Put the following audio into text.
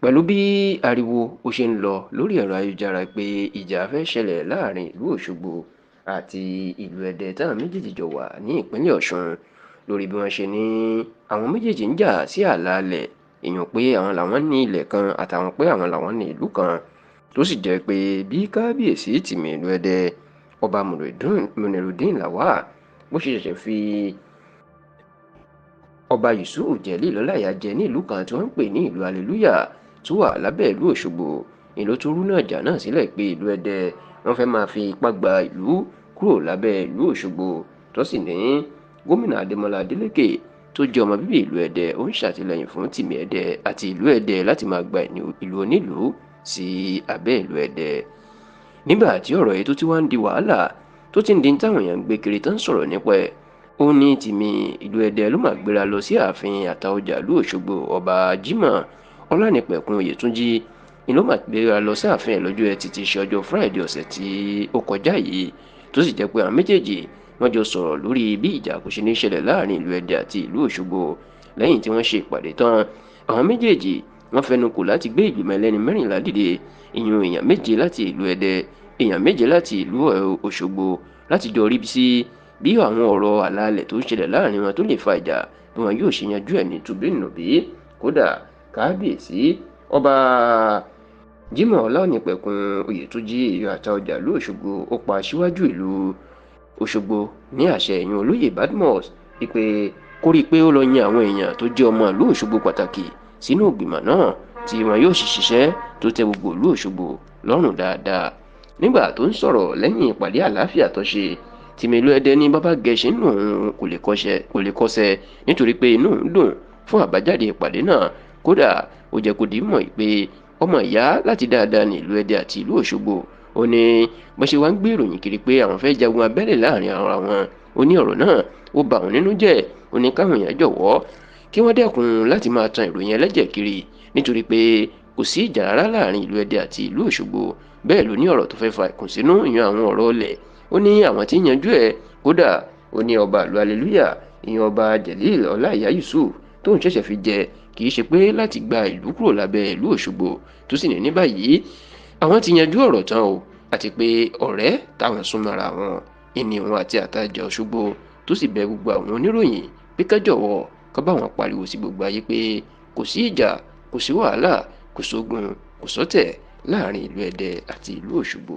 Pẹ̀lú bí ariwo ó ṣe ń lọ lórí ẹ̀rọ ayélujára pé ìjà fẹ́ ṣẹlẹ̀ láàrin ìlú Òṣogbo àti ìlú Ẹdẹ táwọn méjèèjì jọ wà ní ìpínlẹ̀ Ọ̀ṣun lórí bí wọ́n ṣe ní àwọn méjèèjì ń jà sí ààlà ilẹ̀, èèyàn pé àwọn làwọn ní ilẹ̀ kan àtàwọn pé àwọn làwọn ní ìlú kan, tó sì jẹ́ pé bí kábíyèsí tìmì ìlú Ẹdẹ ọba Munirudeen Lawal bó ṣe ṣẹ̀ṣẹ̀ fi ọba Yusuf Jellil Ọláìyá jẹ ní ìlú kan tí wọ́n ń pè ní ìlú Hallelujah tó wà lábẹ́ ìlú Òṣogbo, ìlú tó rú náà jà náà sílẹ̀ pé ìlú Ẹdẹ wọ́n fẹ́ máa fi ipá gba ìlú kúrò lábẹ́ ìlú Òṣogbo, tó sì ní gómìnà Adémọ́lá Adélékè tó jẹ́ ọmọ bíbí ìlú Ẹdẹ ó ń ṣàtìlẹ́yìn fún tìmì Ẹdẹ àti ìlú Ẹdẹ láti máa gba ìlú onílùú sí abẹ́ ìlú Ẹdẹ. Nígbà tí ọ̀rọ̀ yìí tó ti wá ń di wàhálà tó ti ń di táwọn èèyàn ń gbé kiri tán sọ̀rọ̀ nípa ẹ̀, ó ní tìmì ìlú Ẹdẹ ló máa gbéra lọ sí ààfin Àtaọjà ìlú Òṣogbo ọba Jimoh Ọlánìpẹ̀kun Oyètúnjí ni ló máa gbéra lọ sí ààfin ẹ̀ lọ́jọ́ Ẹtì tí í ṣe ọjọ́ Friday ọ̀sẹ̀ tí ó kọjá yìí, tó sì jẹ́ pé àwọn méjèèjì wọ́n jọ sọ̀rọ̀ lórí bí ìjà kò ṣe ní ṣẹlẹ̀ láàrin ìlú Ẹdẹ àti ìlú Òṣogbo. Lẹ́yìn tí wọ́n ṣe ìpàdé tán, àwọn méjèèjì wọ́n fẹnu kò láti gbé ìgbìmọ̀ ẹlẹ́ni 14 dìde, ìyún èèyàn 7 láti ìlú Ẹdẹ, èèyàn 7 láti ìlú Òṣogbo, láti jọ rí sí bí àwọn ọ̀rọ̀ àlàálẹ̀ tó ń ṣẹlẹ̀ láàrin wọn tó lè fa ìjà bí wọn yóò ṣe yanjú ẹ̀ ní tùbínùbí. Kódà kábíyèsí ọba Jimoh Ọlánìpẹ̀kun Oyètúnjí èèyàn Àtaọjà ìlú Òṣogbo ó pa aṣíwájú ìlú Òṣogbo ní àṣẹ ìyún olóyè Badmus wípé kó rí i pé ó lọ yan àwọn èèyàn tó jẹ́ ọmọ ìlú Òṣogbo pàtàkì sínú ìgbìmọ̀ náà tí wọn yóò sì ṣiṣẹ́ tó tẹ́ gbogbo ìlú Òṣogbo lọ́rùn dáadáa. Nígbà tó ń sọ̀rọ̀ lẹ́yìn ìpàdé àlàáfíà tó ṣe, tìmì ìlú Ẹdẹ ní bàbá gẹṣẹ nínú òun kò lè kọsẹ̀ nítorí pé inú ń dùn fún àbájáde ìpàdé náà. Kódà ó jẹ́ kó di mọ̀ pé ọmọ ìyá láti dáadáa ní ìlú Ẹdẹ àti ìlú Òṣogbo. Ó ní bó ṣe wá ń gbé ìròyìn kiri pé àwọn fẹ́ jagun abẹ́lé láàrin ara wọn, ó ní ọ̀rọ̀ náà ó bà òun nínú jẹ́. Ó ní káwọn èèyàn jọ̀wọ́ kí wọ́n dẹ́kun láti máa tan ìròyìn ẹlẹ́jẹ̀ kiri nítorí pé kò sí ìjà rárá láàrin ìlú Ẹdẹ àti ìlú Òṣogbo. Bẹ́ẹ̀ ló ní ọ̀rọ̀ tó fẹ́ fa ìkùnsínú ìyan àwọn ọ̀rọ̀ ọlẹ̀. Ó ní àwọn tí ń yanjú ẹ̀. Kódà ó ní ọba ìlú Hallelujah ìyan ọba Jellil Ọláìyá Yusuf tóun ṣẹ̀ṣẹ̀ fi jẹ kì í ṣe pé láti gba ìlú kúrò lábẹ́ ìlú Òṣogbo, tó sì ní báyìí àwọn ti yanjú ọ̀rọ̀ tán o, àti pé ọ̀rẹ́ táwọn súnmọ́ra wọn ìní wọn àti Àtaọjà Òṣogbo, tó sì bẹ gbogbo àwọn oníròyìn pé ká jọ̀wọ́ ká bá wọn pariwo sí gbogbo ayé pé kò sí ìjà, kò sí wàhálà, kò sógun, kò sọ́tẹ̀ láàrin ìlú Ẹdẹ àti ìlú Òṣogbo.